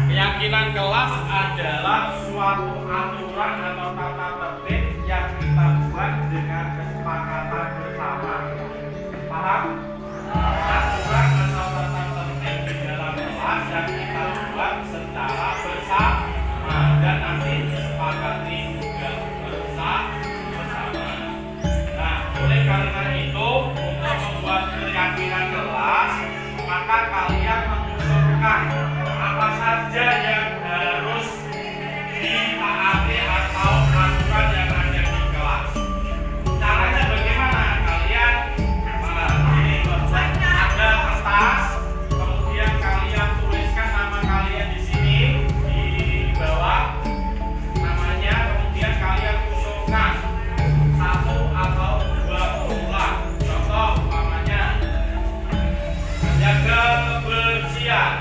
Keyakinan kelas adalah suatu aturan atau tata tertib yang kita buat dengan kesepakatan bersama. Paham? Aturan atau tata tertib di dalam kelas yang kita buat secara bersama dan nanti disepakati juga bersama. Nah, oleh karena itu untuk membuat keyakinan kelas, maka kalian mengusulkan apa saja yang harus ditaati atau aturan yang ada di kelas. Caranya bagaimana? Kalian ini ada kertas, kemudian kalian tuliskan nama kalian di sini di bawah namanya, kemudian kalian usulkan satu atau dua formula. Contoh umpamanya menjaga kebersihan.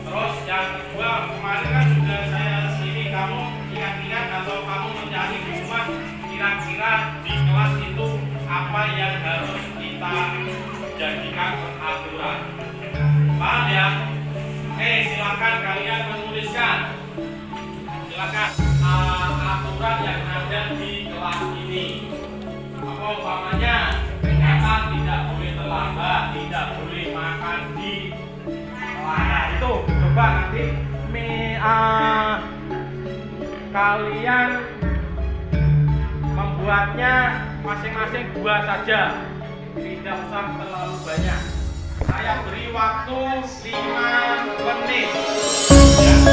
Terus yang kedua, kemarin kan sudah saya sini kamu ingat-ingat atau kamu mencari di rumah kira-kira di kelas itu apa yang harus kita jadikan aturan. Paham ya? Silakan kalian menuliskan. Silakan aturan yang ada di kelas ini. Apa umpamanya? Kata tidak boleh terlambat, tidak boleh makan di nah itu coba nanti kalian membuatnya masing-masing dua saja, tidak usah terlalu banyak. Saya beri waktu 5 menit ya.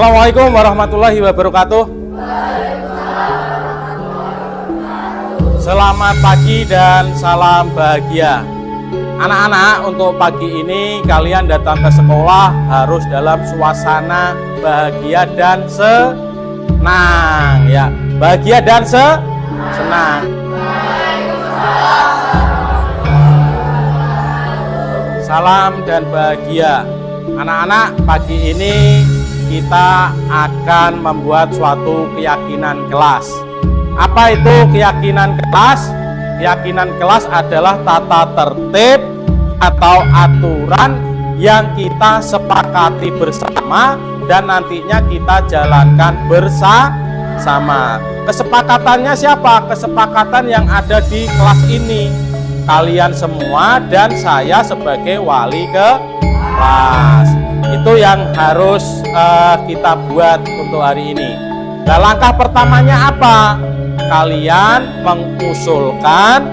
Assalamualaikum warahmatullahi wabarakatuh. Selamat pagi dan salam bahagia. Anak-anak, untuk pagi ini kalian datang ke sekolah harus dalam suasana bahagia dan senang ya. Bahagia dan senang. Salam dan bahagia. Anak-anak, pagi ini kita akan membuat suatu keyakinan kelas. Apa itu keyakinan kelas? Keyakinan kelas adalah tata tertib atau aturan yang kita sepakati bersama dan nantinya kita jalankan bersama. Kesepakatannya siapa? Kesepakatan yang ada di kelas ini. Kalian semua dan saya sebagai wali kelas. Itu yang harus kita buat untuk hari ini. Nah, langkah pertamanya apa? Kalian mengusulkan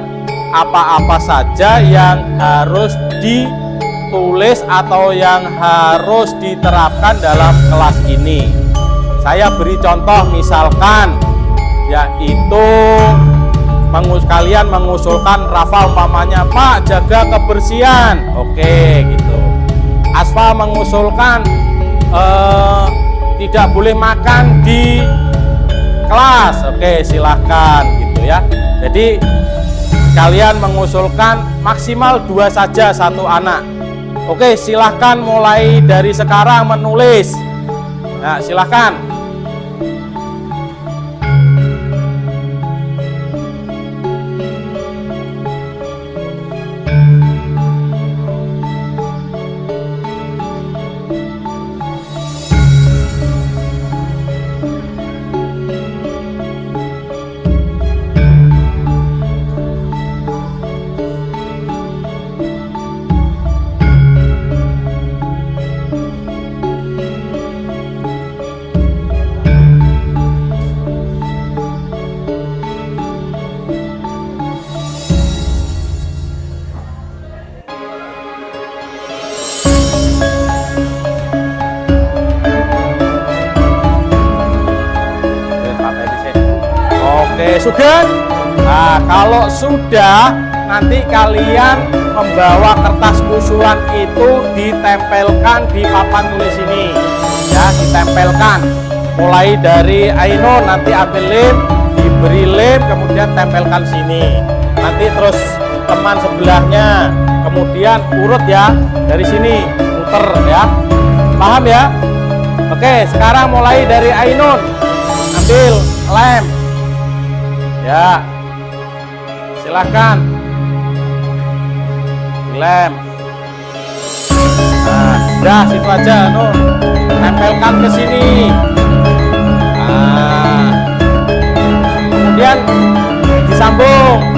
apa-apa saja yang harus ditulis atau yang harus diterapkan dalam kelas ini. Saya beri contoh, misalkan yaitu kalian mengusulkan Rafa umpamanya, Pak jaga kebersihan, oke gitu. Asfa mengusulkan tidak boleh makan di kelas, oke silahkan gitu ya. Jadi kalian mengusulkan maksimal 2 saja satu anak. Oke, silahkan mulai dari sekarang menulis. Nah, silahkan. Oke, sudah? Nah, kalau sudah, nanti kalian membawa kertas usulan itu ditempelkan di papan tulis ini. Ya, ditempelkan. Mulai dari Ainun, nanti ambil lem, diberi lem, kemudian tempelkan sini. Nanti terus teman sebelahnya, kemudian urut ya, dari sini, muter ya. Paham ya? Oke, sekarang mulai dari Ainun. Ambil lem. Ya, silahkan lem. Nah, udah situ aja, tempelkan ke sini. Nah, kemudian disambung.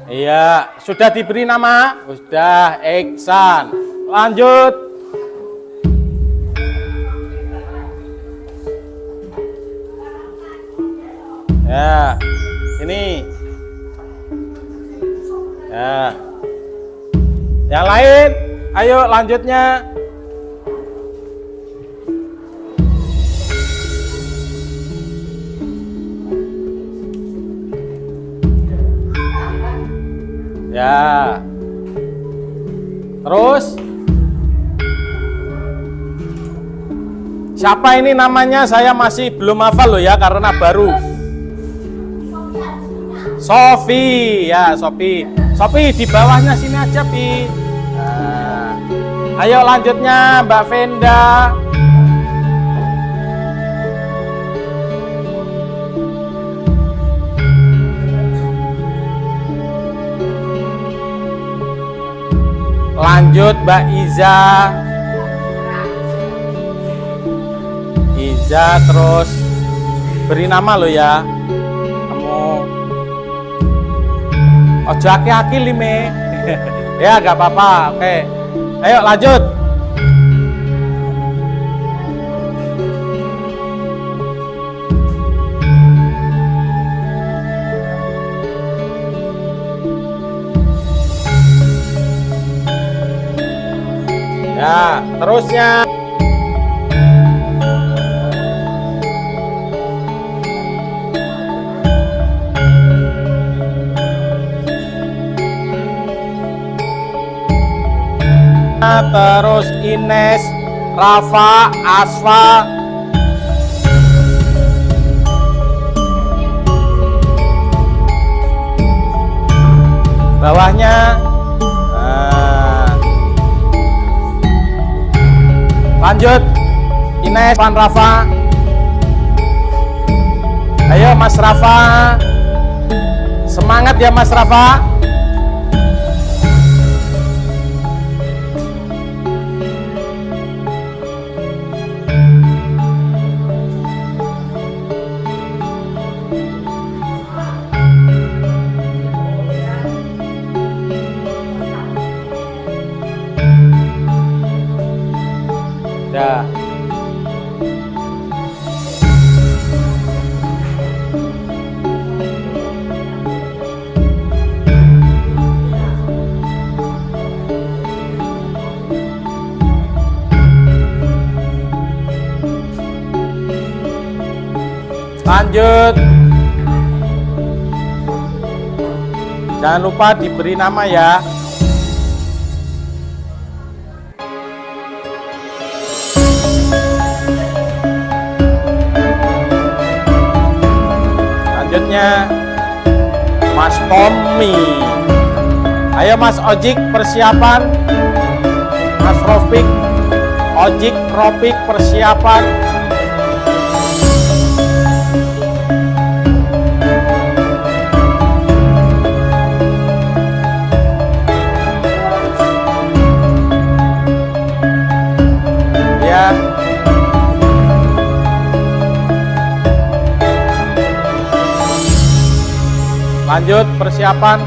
Iya, sudah diberi nama? Sudah, Iksan. Lanjut. Ya, ini. Ya. Yang lain, ayo lanjutnya. Ya. Terus siapa ini namanya? Saya masih belum hafal loh ya karena baru. Sofi, ya Sofi. Sofi di bawahnya sini aja, Pi. Nah, ayo lanjutnya Mbak Venda. Lanjut Mbak Iza. Iza, terus beri nama lo ya. Kamu ojo aki-aki lime. Ya gak apa-apa. Oke, ayo lanjut. Ya, terusnya. Terus Ines, Rafa, Asfa. Lanjut, Ines, Pan Rafa. Ayo Mas Rafa. Semangat ya Mas Rafa. Ya. Lanjut. Jangan lupa diberi nama ya. Selanjutnya Mas Tommy. Ayo Mas Ojik persiapan. Mas Rofik, Ojik, Rofik persiapan. Ya. Lanjut persiapan.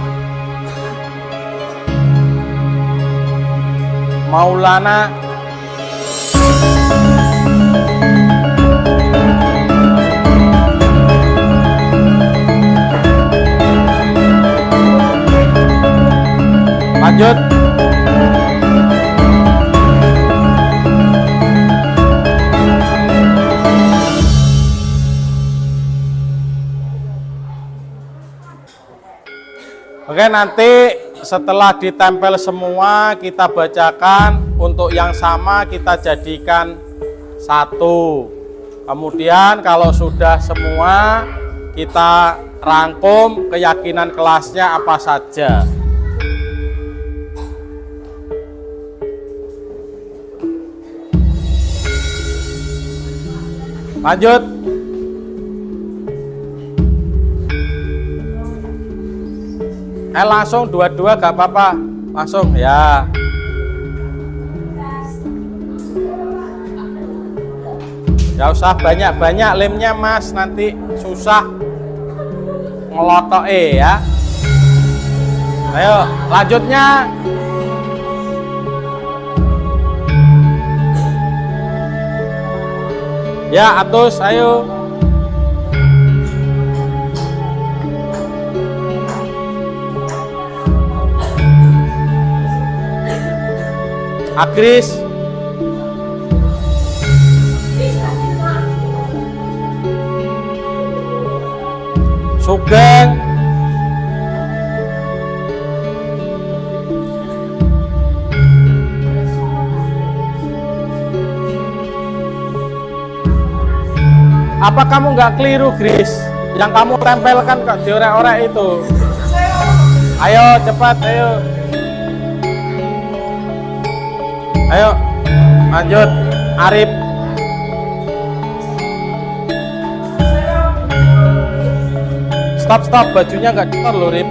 Maulana. Lanjut. Oke, nanti setelah ditempel semua kita bacakan, untuk yang sama kita jadikan satu. Kemudian kalau sudah semua kita rangkum keyakinan kelasnya apa saja. Lanjut. Langsung dua-dua gak apa-apa, langsung ya. Gak usah banyak-banyak lemnya Mas, nanti susah ngelotok ya. Ayo lanjutnya. Ya Atus, ayo. Agris. Sugeng. Apa kamu nggak keliru, Gris? Yang kamu tempelkan kok diorek-orek itu. Ayo cepat, ayo. Ayo, lanjut, Arif. Stop, bajunya nggak kotor loh, Rip.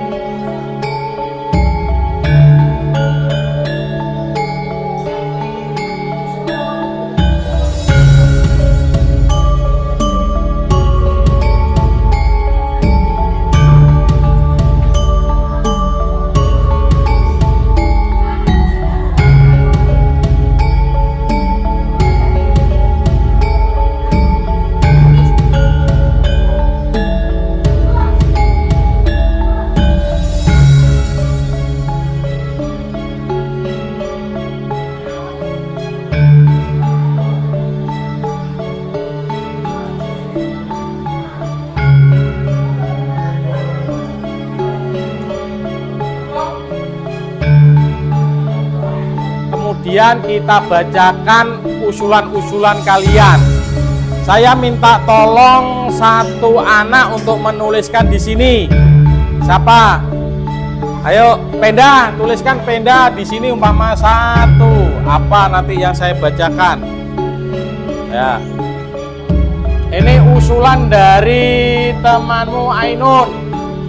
Kemudian kita bacakan usulan-usulan kalian. Saya minta tolong satu anak untuk menuliskan di sini. Siapa? Ayo, Penda, tuliskan Penda di sini umpama satu. Apa nanti yang saya bacakan? Ya. Ini usulan dari temanmu Ainun.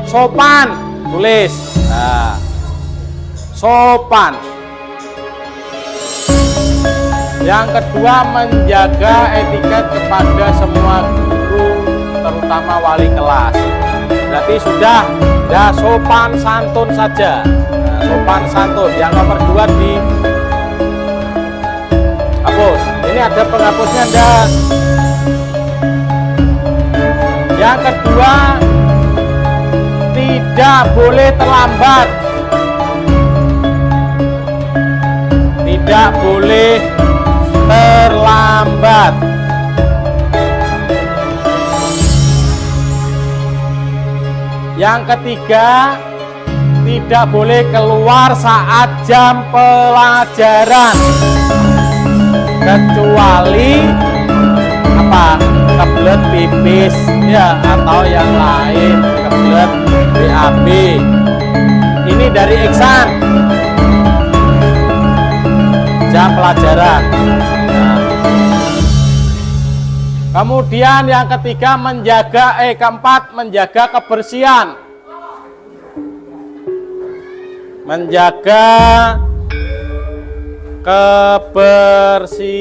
Sopan, tulis. Nah, sopan. Yang kedua, menjaga etiket kepada semua guru, terutama wali kelas. Berarti sudah sopan santun saja. Nah, sopan santun. Yang nomor 2 di hapus. Ini ada penghapusnya enggak? Yang kedua, tidak boleh terlambat. Tidak boleh terlambat. Yang ketiga, tidak boleh keluar saat jam pelajaran, kecuali apa? Kebelet pipis ya, atau yang lain, kebelet BAB. Ini dari Iksan, jam pelajaran. Nah. Kemudian yang ketiga, keempat, menjaga kebersihan. Menjaga kebersihan.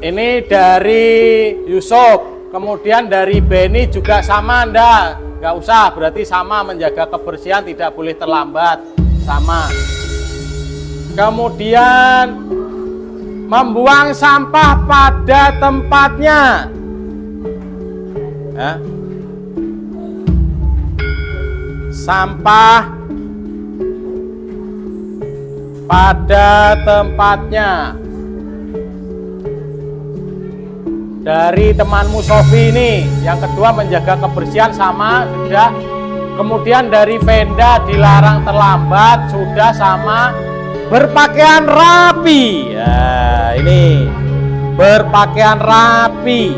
Ini dari Yusuf. Kemudian dari Beni juga sama enggak? Enggak usah, berarti sama, menjaga kebersihan, tidak boleh terlambat. Sama. Kemudian membuang sampah pada tempatnya. Ya. Sampah pada tempatnya. Dari temanmu Sofi ini. Yang kedua, menjaga kebersihan, sama, sudah. Kemudian dari Venda, dilarang terlambat, sudah, sama. Berpakaian rapi. Ya, ini berpakaian rapi.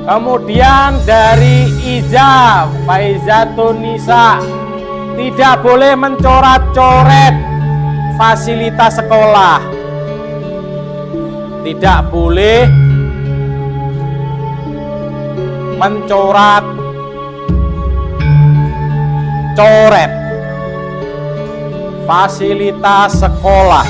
Kemudian dari Iza, Faizatun Nisa, tidak boleh mencoret-coret fasilitas sekolah. Tidak boleh mencoret-coret fasilitas sekolah.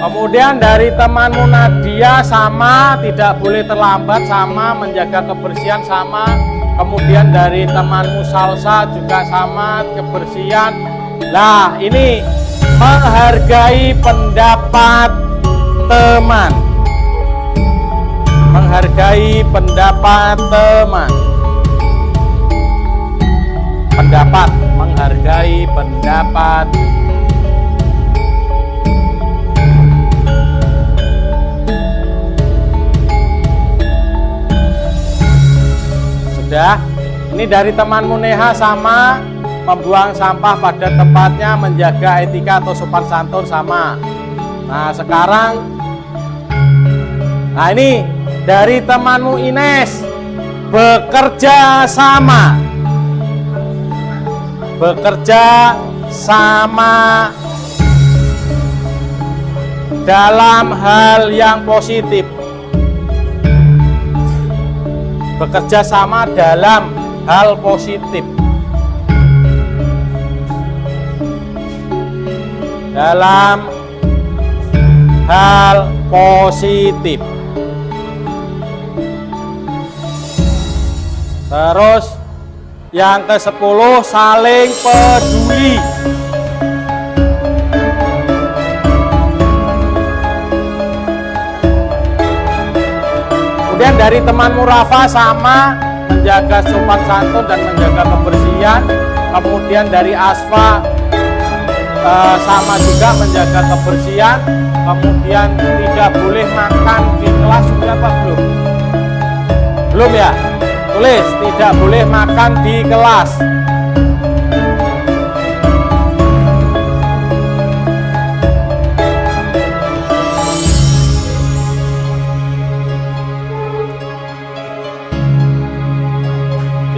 Kemudian dari temanmu Nadia, sama, tidak boleh terlambat, sama, menjaga kebersihan, sama. Kemudian dari temanmu Salsa juga sama, kebersihan. Nah, ini menghargai pendapat teman. Menghargai pendapat teman. Pendapat, menghargai pendapat. Ini dari temanmu Neha, sama, membuang sampah pada tempatnya, menjaga etika atau sopan santun, sama. Nah sekarang, nah ini dari temanmu Ines, bekerja sama. Bekerja sama dalam hal yang positif. Bekerja sama dalam hal positif. Dalam hal positif. Terus yang ke-10, saling peduli. Kemudian dari temanmu Rafa, sama, menjaga sopan santun dan menjaga kebersihan. Kemudian dari Asfa, sama juga menjaga kebersihan. Kemudian tidak boleh makan di kelas, sudah apa belum? Belum ya? Tulis, tidak boleh makan di kelas.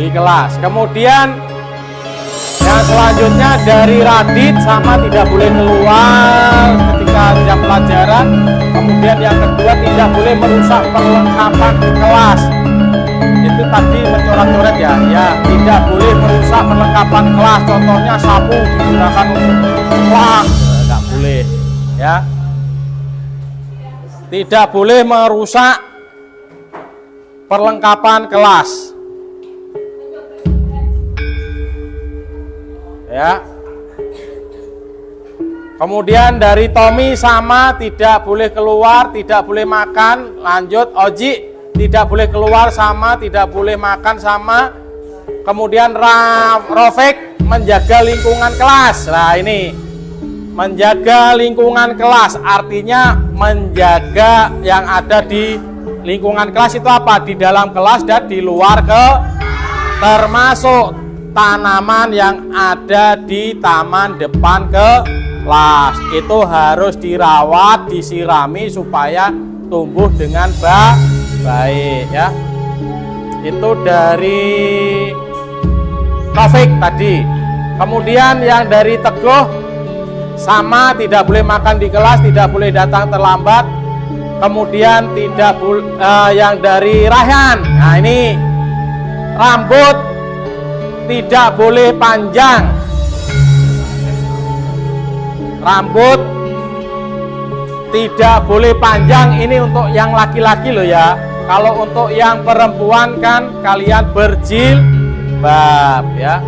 di kelas. Kemudian yang selanjutnya dari Radit sama tidak boleh keluar ketika jam pelajaran. Kemudian yang kedua tidak boleh merusak perlengkapan kelas. Itu tadi mencoret-coret ya, tidak boleh merusak perlengkapan kelas. Contohnya sapu digunakan untuk ceplak, nggak boleh ya. Tidak boleh merusak perlengkapan kelas ya. Kemudian dari Tommy sama tidak boleh keluar, tidak boleh makan. Lanjut Oji, tidak boleh keluar sama tidak boleh makan sama. Kemudian Rofik menjaga lingkungan kelas. Nah ini menjaga lingkungan kelas artinya menjaga yang ada di lingkungan kelas itu apa? Di dalam kelas dan di luar termasuk tanaman yang ada di taman depan kelas. Itu harus dirawat, disirami supaya tumbuh dengan baik ya. Itu dari Taufik tadi. Kemudian yang dari Teguh sama tidak boleh makan di kelas, tidak boleh datang terlambat. Kemudian tidak yang dari Rayhan. Nah ini rambut tidak boleh panjang. Rambut tidak boleh panjang. Ini untuk yang laki-laki loh ya. Kalau untuk yang perempuan kan kalian berjilbab ya.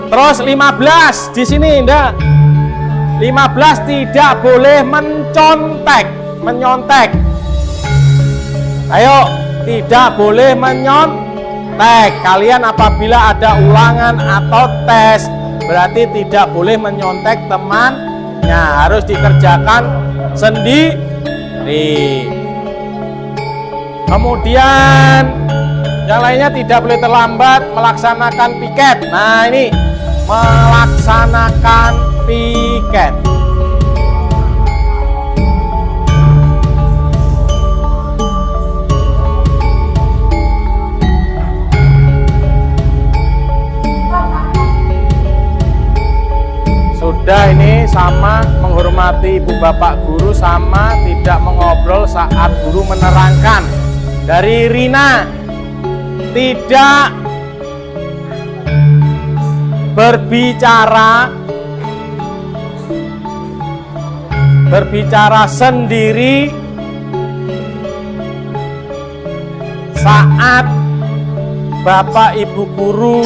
Terus 15 di sini Indah. 15 tidak boleh menyontek. Ayo, tidak boleh menyontek. Kalian apabila ada ulangan atau tes berarti tidak boleh menyontek temannya, harus dikerjakan sendiri. Kemudian yang lainnya tidak boleh terlambat melaksanakan piket. Nah ini melaksanakan piket. Sudah ini sama menghormati ibu bapak guru sama tidak mengobrol saat guru menerangkan. Dari Rina, tidak berbicara sendiri saat bapak ibu guru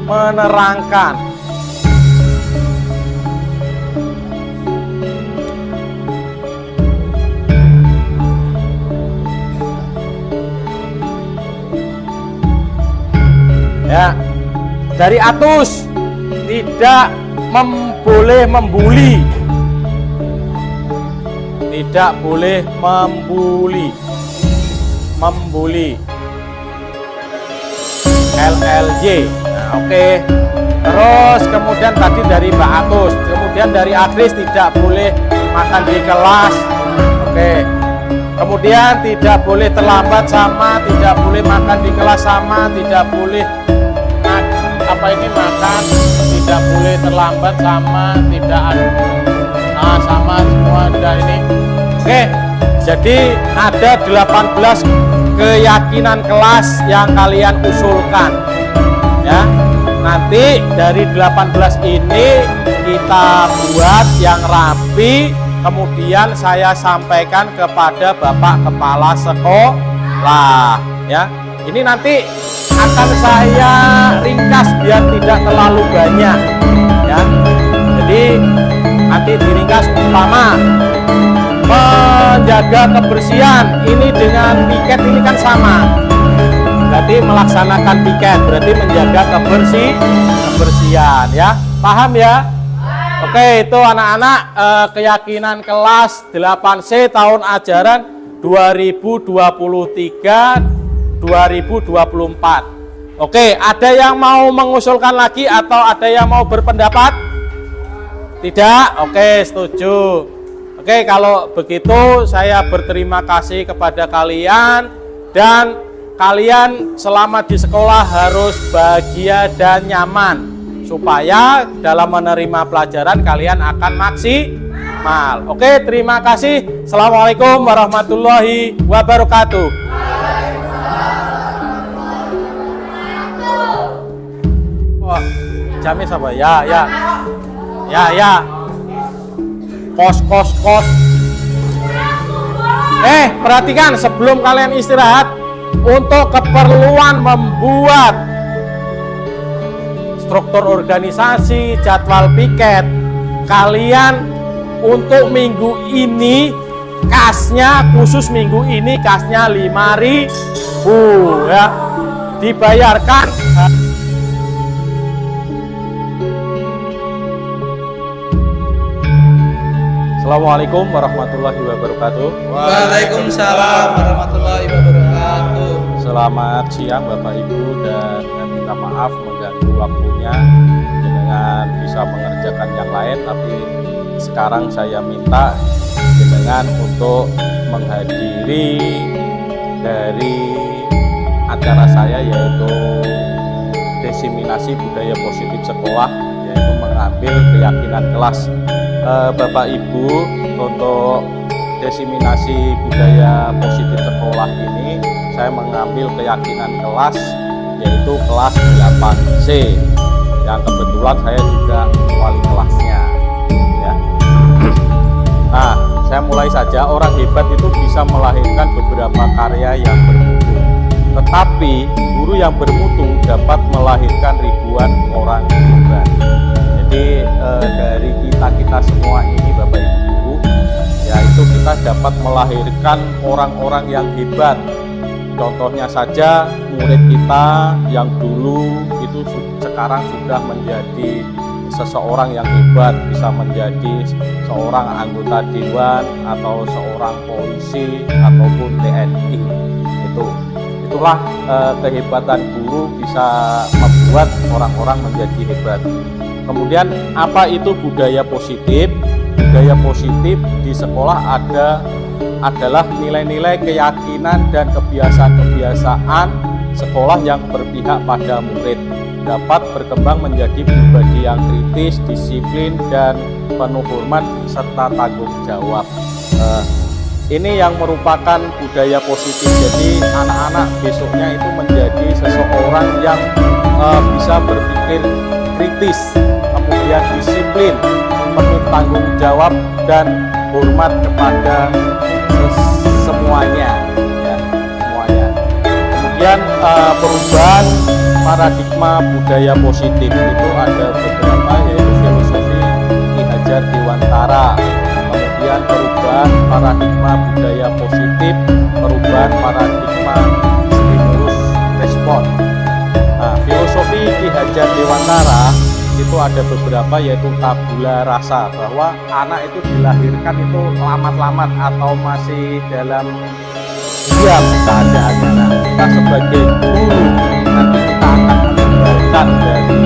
menerangkan. Ya, dari Atus tidak boleh membuli. Tidak boleh membuli. LLJ. Nah, oke. Terus kemudian tadi dari Mbak Atus, kemudian dari Agris tidak boleh makan di kelas. Oke. Kemudian tidak boleh terlambat sama, tidak boleh makan di kelas sama, tidak boleh makan, tidak boleh terlambat sama, tidak ada sama semua ada ini. Oke, jadi ada 18 keyakinan kelas yang kalian usulkan ya. Nanti dari 18 ini kita buat yang rapi, kemudian saya sampaikan kepada Bapak Kepala Sekolah ya. Ini nanti akan saya ringkas biar tidak terlalu banyak ya. Jadi nanti diringkas. Pertama, menjaga kebersihan. Ini dengan piket ini kan sama. Berarti melaksanakan piket berarti menjaga kebersihan ya. Paham ya? Oke, itu anak-anak keyakinan kelas 8C tahun ajaran 2023-2024. Oke, ada yang mau mengusulkan lagi atau ada yang mau berpendapat? Tidak? Oke, setuju. Oke, kalau begitu saya berterima kasih kepada kalian dan kalian selama di sekolah harus bahagia dan nyaman, supaya dalam menerima pelajaran kalian akan maksimal. Oke, terima kasih. Assalamualaikum warahmatullahi wabarakatuh. Wah, jamis apa? Ya. Kos. Perhatikan sebelum kalian istirahat, untuk keperluan membuat struktur organisasi, jadwal piket, kalian untuk minggu ini kasnya, khusus minggu ini kasnya 5.000 ya, dibayarkan. Assalamualaikum warahmatullahi wabarakatuh. Waalaikumsalam warahmatullahi wabarakatuh. Selamat siang Bapak Ibu, dan minta maaf mengganggu waktunya dengan bisa mengerjakan yang lain, tapi sekarang saya minta dengan untuk menghadiri dari acara saya, yaitu diseminasi budaya positif sekolah, yaitu mengambil keyakinan kelas. Bapak Ibu, untuk diseminasi budaya positif sekolah ini saya mengambil keyakinan kelas, yaitu kelas 8C, yang kebetulan saya juga wali kelasnya ya. Nah, saya mulai saja. Orang hebat itu bisa melahirkan beberapa karya yang bermutu, tetapi guru yang bermutu dapat melahirkan ribuan orang hebat. Jadi dari kita semua ini Bapak Ibu Guru, yaitu kita dapat melahirkan orang-orang yang hebat. Contohnya saja murid kita yang dulu itu sekarang sudah menjadi seseorang yang hebat, bisa menjadi seorang anggota dewan atau seorang polisi ataupun TNI. Itulah kehebatan guru, bisa membuat orang-orang menjadi hebat. Kemudian apa itu budaya positif? Budaya positif di sekolah adalah nilai-nilai, keyakinan dan kebiasaan-kebiasaan sekolah yang berpihak pada murid, dapat berkembang menjadi pribadi yang kritis, disiplin dan penuh hormat serta tanggung jawab. Ini yang merupakan budaya positif. Jadi anak-anak besoknya itu menjadi seseorang yang bisa berpikir kritis, kemudian disiplin, penuh tanggung jawab dan hormat kepada semuanya ya, semuanya. Kemudian perubahan paradigma budaya positif itu ada beberapa, yaitu filosofi Ki Hajar Dewantara. Kemudian perubahan paradigma budaya positif, perubahan paradigma stimulus respon. Nah, filosofi Ki Hajar Dewantara itu ada beberapa, yaitu tabula rasa, bahwa anak itu dilahirkan itu lamat-lamat atau masih dalam diam keadaannya. Nah, kita sebagai guru nanti kita akan mengembalikan dari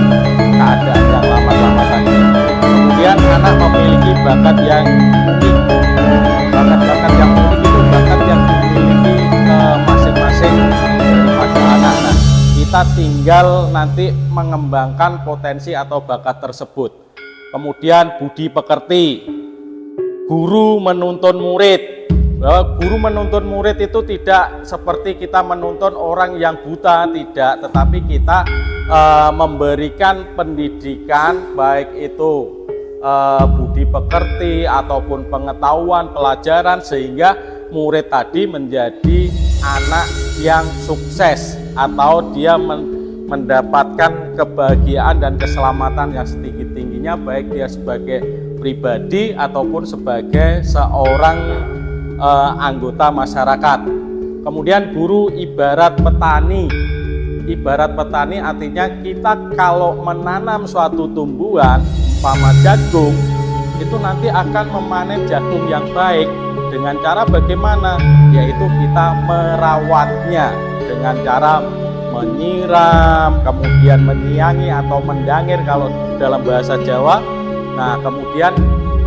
keadaan yang lamat-lamat tadi. Kemudian anak memiliki bakat yang unik. Bakat-bakat yang unik itu bakat yang dimiliki masing-masing daripada anak. Nah, kita tinggal nanti mengembangkan potensi atau bakat tersebut. Kemudian budi pekerti, guru menuntun murid. Bahwa guru menuntun murid itu tidak seperti kita menuntun orang yang buta, tidak, tetapi kita memberikan pendidikan, baik itu budi pekerti ataupun pengetahuan, pelajaran, sehingga murid tadi menjadi anak yang sukses, atau dia mendapatkan kebahagiaan dan keselamatan yang setinggi-tingginya, baik dia sebagai pribadi ataupun sebagai seorang anggota masyarakat. Kemudian guru ibarat petani. Ibarat petani artinya kita kalau menanam suatu tumbuhan, umpama jagung, itu nanti akan memanen jagung yang baik. Dengan cara bagaimana? Yaitu kita merawatnya dengan cara menyiram, kemudian menyiangi atau mendangir kalau dalam bahasa Jawa. Nah, kemudian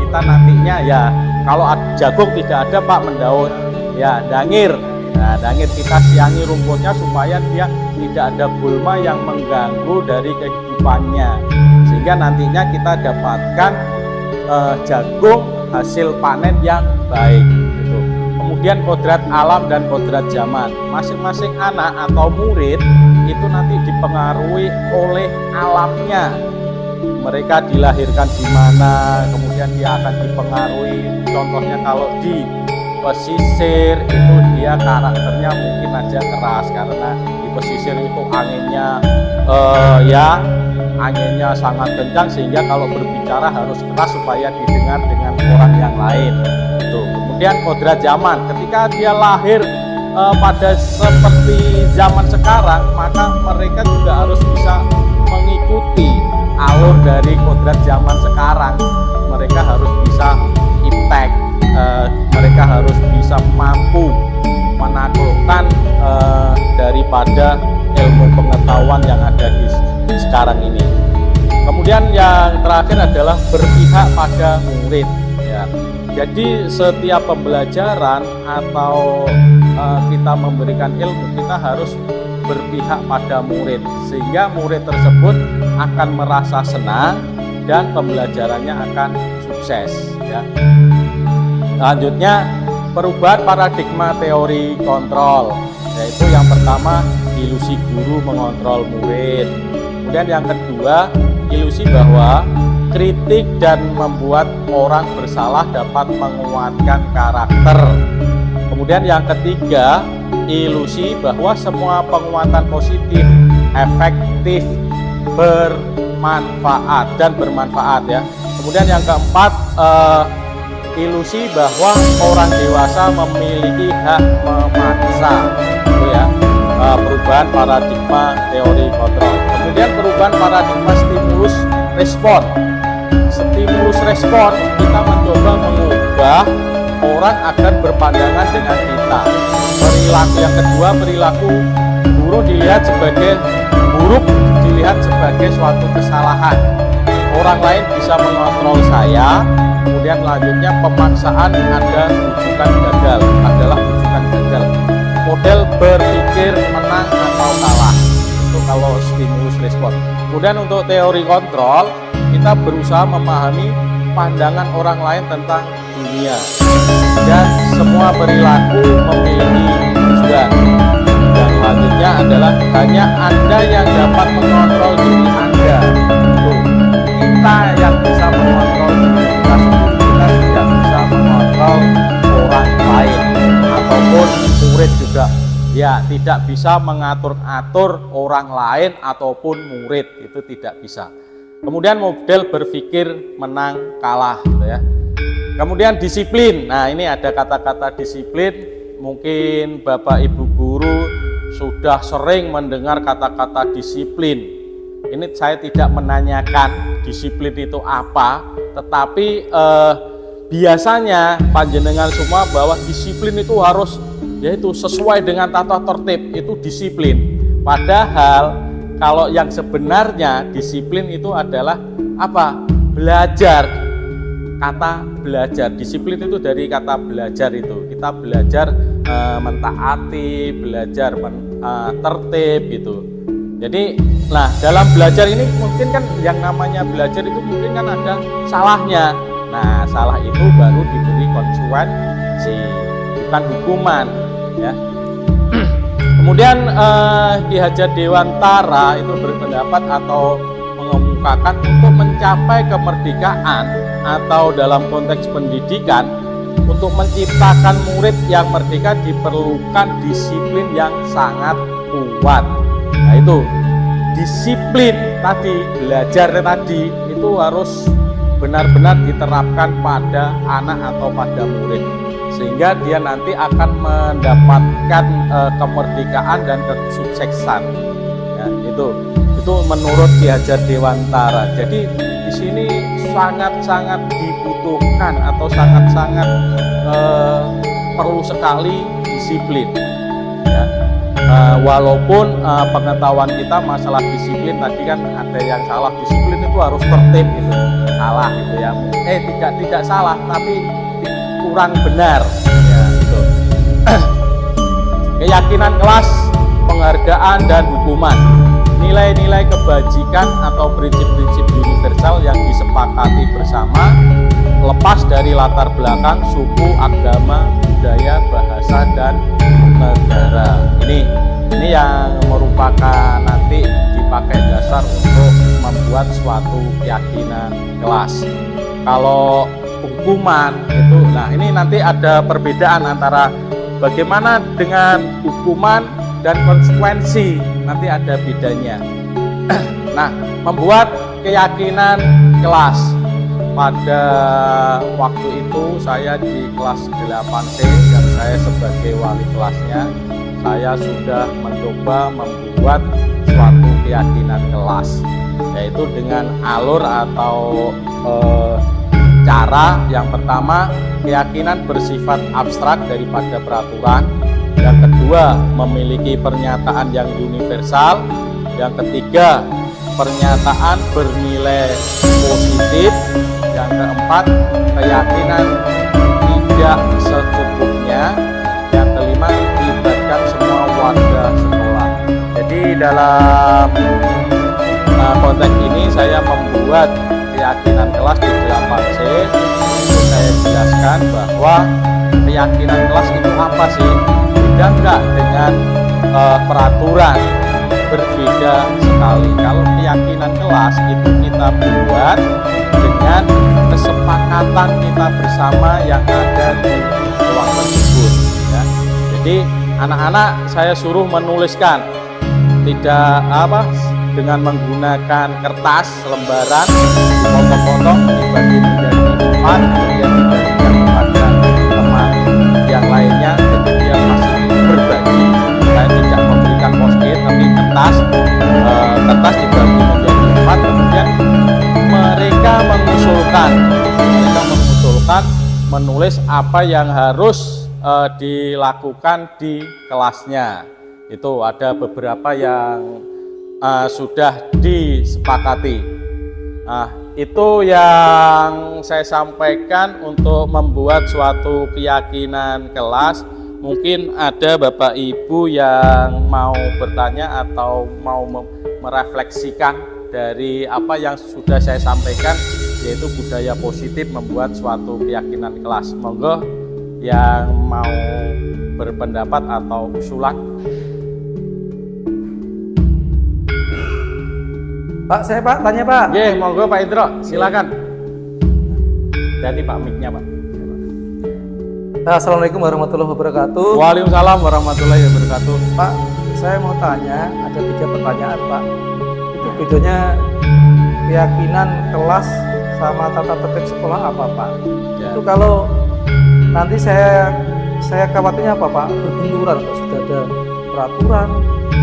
kita nantinya ya, kalau jagung tidak ada Pak, mendaur, ya dangir. Nah, dangit kita siangi rumputnya supaya dia tidak ada gulma yang mengganggu dari kehidupannya, sehingga nantinya kita dapatkan jagung hasil panen yang baik gitu. Kemudian kodrat alam dan kodrat zaman, masing-masing anak atau murid itu nanti dipengaruhi oleh alamnya. Mereka dilahirkan di mana, kemudian dia akan dipengaruhi. Contohnya kalau di pesisir itu dia karakternya mungkin aja keras, karena di pesisir itu anginnya anginnya sangat kencang, sehingga kalau berbicara harus keras supaya didengar dengan orang yang lain. Tuh. Kemudian kodrat zaman, ketika dia lahir pada seperti zaman sekarang, maka mereka juga harus bisa mengikuti alur dari kodrat zaman sekarang. Mereka harus bisa iptek, mereka harus bisa mampu menaklukkan daripada ilmu pengetahuan yang ada di sekarang ini. Kemudian yang terakhir adalah berpihak pada murid ya. Jadi setiap pembelajaran atau kita memberikan ilmu, kita harus berpihak pada murid, sehingga murid tersebut akan merasa senang dan pembelajarannya akan sukses ya. Selanjutnya, perubahan paradigma teori kontrol, yaitu yang pertama ilusi guru mengontrol murid. Kemudian yang kedua, ilusi bahwa kritik dan membuat orang bersalah dapat menguatkan karakter. Kemudian yang ketiga, ilusi bahwa semua penguatan positif, efektif, bermanfaat ya. Kemudian yang keempat, ilusi bahwa orang dewasa memiliki hak memaksa, itu ya. Perubahan paradigma teori kontrol. Kemudian perubahan paradigma stimulus respon. Stimulus respon, kita mencoba mengubah orang agar berpandangan dengan kita. Perilaku yang kedua, perilaku buruk dilihat sebagai buruk, dilihat sebagai suatu kesalahan. Orang lain bisa mengontrol saya. Kemudian lanjutnya, pemaksaan ada rujukan gagal, adalah rujukan gagal. Model berpikir menang atau kalah, itu kalau stimulus respon. Kemudian untuk teori kontrol, kita berusaha memahami pandangan orang lain tentang dunia, dan semua perilaku memiliki tujuan. Dan selanjutnya adalah hanya Anda yang dapat mengontrol diri Anda. Kita yang bisa mengontrol diri kita sendiri, kita tidak bisa mengontrol orang lain ataupun murid juga. Ya, tidak bisa mengatur-atur orang lain ataupun murid, itu tidak bisa. Kemudian model berpikir menang kalah gitu ya. Kemudian disiplin. Nah, ini ada kata-kata disiplin. Mungkin Bapak Ibu guru sudah sering mendengar kata-kata disiplin. Ini saya tidak menanyakan disiplin itu apa, tetapi biasanya panjenengan semua bahwa disiplin itu harus yaitu sesuai dengan tata tertib, itu disiplin. Padahal kalau yang sebenarnya disiplin itu adalah apa? Belajar. Kata belajar, disiplin itu dari kata belajar itu. Kita belajar mentaati, belajar tertib gitu. Jadi, nah dalam belajar ini mungkin kan yang namanya belajar itu mungkin kan ada salahnya. Nah, salah itu baru diberi konsekuensi, bukan hukuman ya. Kemudian Ki Hajar Dewantara itu berpendapat atau mengemukakan untuk mencapai kemerdekaan atau dalam konteks pendidikan, untuk menciptakan murid yang merdeka diperlukan disiplin yang sangat kuat. Nah itu disiplin tadi, belajar tadi itu harus benar-benar diterapkan pada anak atau pada murid, sehingga dia nanti akan mendapatkan kemerdekaan dan kesuksesan ya, itu menurut Ki Hajar Dewantara. Jadi di sini sangat-sangat dibutuhkan atau sangat-sangat perlu sekali disiplin ya. Walaupun pengetahuan kita masalah disiplin tadi kan ada yang salah, disiplin itu harus tertib gitu, salah gitu ya. Tidak salah, tapi kurang benar ya gitu. keyakinan kelas, penghargaan dan hukuman. Nilai-nilai kebajikan atau prinsip-prinsip universal yang disepakati bersama, lepas dari latar belakang, suku, agama, budaya, bahasa, dan negara. Ini yang merupakan nanti dipakai dasar untuk membuat suatu keyakinan kelas. Kalau hukuman itu, nah ini nanti ada perbedaan antara bagaimana dengan hukuman dan konsekuensi, nanti ada bedanya. Nah, membuat keyakinan kelas. Pada waktu itu saya di kelas 8C dan saya sebagai wali kelasnya, saya sudah mencoba membuat suatu keyakinan kelas, yaitu dengan alur atau cara. Yang pertama, keyakinan bersifat abstrak daripada peraturan. Yang kedua, memiliki pernyataan yang universal. Yang ketiga, pernyataan bernilai positif. Yang keempat, keyakinan tidak secukupnya. Yang kelima, melibatkan semua warga sekolah. Jadi dalam konteks ini saya membuat keyakinan kelas di 8C. Saya jelaskan bahwa keyakinan kelas itu apa sih? Beda enggak dengan peraturan? Berbeda sekali. Kalau keyakinan kelas itu kita buat dengan kesepakatan kita bersama yang ada di ruang tersebut, ya. Jadi anak-anak saya suruh menuliskan, tidak dengan menggunakan kertas lembaran, dipotong-potong, dibagi menjadi 4, kemudian dibagikan kepada teman yang lainnya, kemudian masih berbagi. Saya tidak memberikan post-it, tapi kertas dibagi menjadi 4, kemudian mereka mengusulkan menulis apa yang harus dilakukan di kelasnya. Itu ada beberapa yang sudah disepakati. Nah, itu yang saya sampaikan untuk membuat suatu keyakinan kelas. Mungkin ada Bapak Ibu yang mau bertanya atau mau merefleksikan dari apa yang sudah saya sampaikan, yaitu budaya positif membuat suatu keyakinan kelas. Monggo yang mau berpendapat atau usulan. Pak, saya Pak, tanya Pak. Ye, monggo Pak Indro, silakan. Jadi Pak mic-nya Pak. Assalamualaikum warahmatullahi wabarakatuh. Waalaikumsalam warahmatullahi wabarakatuh. Pak, saya mau tanya, ada 3 pertanyaan Pak. Itu bedanya keyakinan kelas sama tata tertib sekolah apa Pak? Ya. Itu kalau nanti saya khawatirnya apa Pak? Berbenturan, kalau sudah ada peraturan,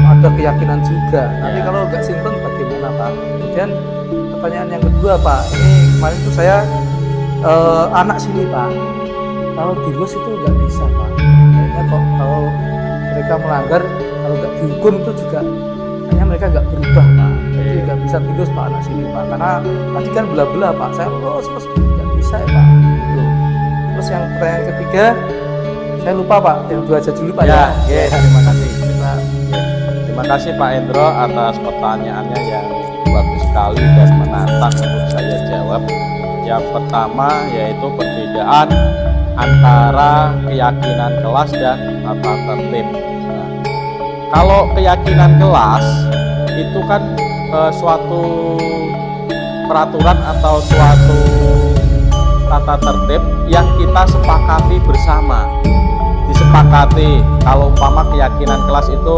ada keyakinan juga. Nanti Ya. kalau nggak sinkron bagaimana Pak? Kemudian pertanyaan yang kedua Pak, ini kemarin itu saya anak sini Pak, kalau dilus itu nggak bisa Pak. Kayaknya kok kalau mereka melanggar, kalau nggak dihukum itu juga kayaknya mereka nggak berubah Pak. Jadi nggak bisa dilus Pak anak sini Pak, karena tadi kan belah-belah Pak. Saya terus nggak bisa ya Pak. Gitu. Terus yang pertanyaan ketiga, saya lupa Pak, yang 2 aja dulu Pak Ya, ya. terima kasih. Terima kasih Pak Endro atas pertanyaannya yang bagus sekali dan menantang untuk saya jawab. Yang pertama yaitu perbedaan antara keyakinan kelas dan tata tertib. Nah, kalau keyakinan kelas itu kan suatu peraturan atau suatu tata tertib yang kita sepakati bersama. Disepakati, kalau umpama keyakinan kelas itu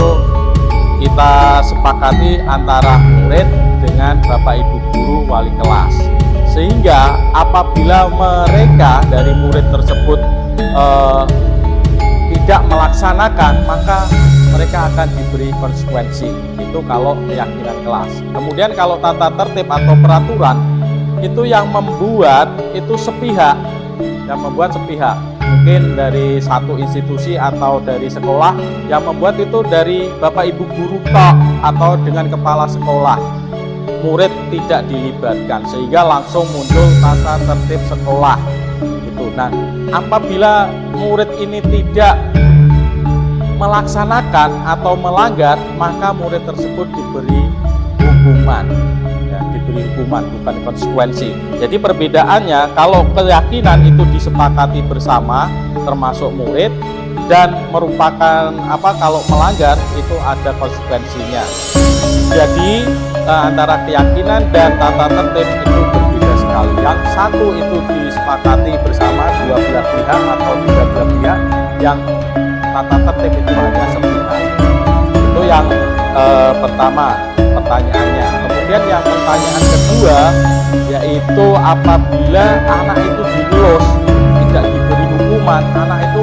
kita sepakati antara murid dengan Bapak Ibu guru wali kelas, sehingga apabila mereka dari murid tersebut tidak melaksanakan, maka mereka akan diberi konsekuensi. Itu kalau keyakinan kelas. Kemudian kalau tata tertib atau peraturan itu yang membuat itu sepihak, mungkin dari satu institusi atau dari sekolah, yang membuat itu dari Bapak Ibu guru tok atau dengan kepala sekolah. Murid tidak dilibatkan, sehingga langsung muncul tata tertib sekolah. Gitu. Nah, apabila murid ini tidak melaksanakan atau melanggar, maka murid tersebut diberi hukuman. Ya, diberi hukuman, bukan konsekuensi. Jadi perbedaannya, kalau keyakinan itu disepakati bersama, termasuk murid, dan merupakan kalau melanggar itu ada konsekuensinya. Jadi antara keyakinan dan tata tertib itu berbeda sekali. Yang satu itu disepakati bersama dua belah pihak atau tiga belah pihak, yang tata tertib itu hanya sepihak. Itu yang pertama pertanyaannya. Kemudian yang pertanyaan kedua, yaitu apabila anak itu dilus, tidak diberi hukuman, anak itu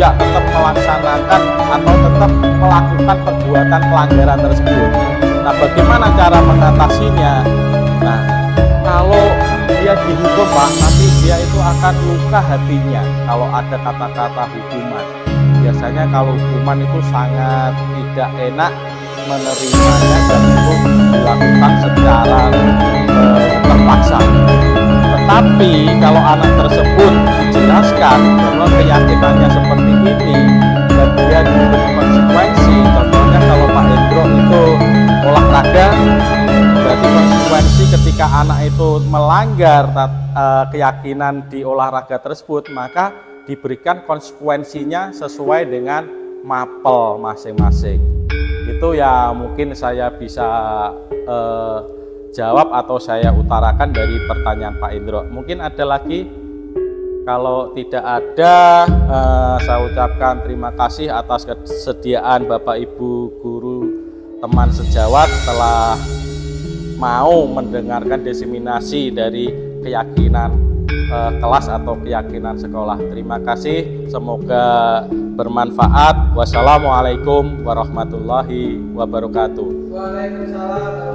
tetap melaksanakan atau tetap melakukan perbuatan pelanggaran tersebut. Nah, bagaimana cara mengatasinya? Nah, kalau dia dihukum, Pak, nanti dia itu akan luka hatinya kalau ada kata-kata hukuman. Biasanya kalau hukuman itu sangat tidak enak menerimanya dan itu dilakukan secara terpaksa. Tetapi kalau anak tersebut dijelaskan bahwa keyakinannya seperti ini dan dia diberi konsekuensi, contohnya kalau Pak Hendro itu olahraga, berarti konsekuensi ketika anak itu melanggar keyakinan di olahraga tersebut, maka diberikan konsekuensinya sesuai dengan mapel masing-masing. Itu ya mungkin saya bisa jawab atau saya utarakan dari pertanyaan Pak Indro. Mungkin ada lagi? Kalau tidak ada, saya ucapkan terima kasih atas kesediaan Bapak Ibu guru teman sejawat telah mau mendengarkan diseminasi dari keyakinan kelas atau keyakinan sekolah. Terima kasih, semoga bermanfaat. Wassalamualaikum warahmatullahi wabarakatuh. Waalaikumsalam.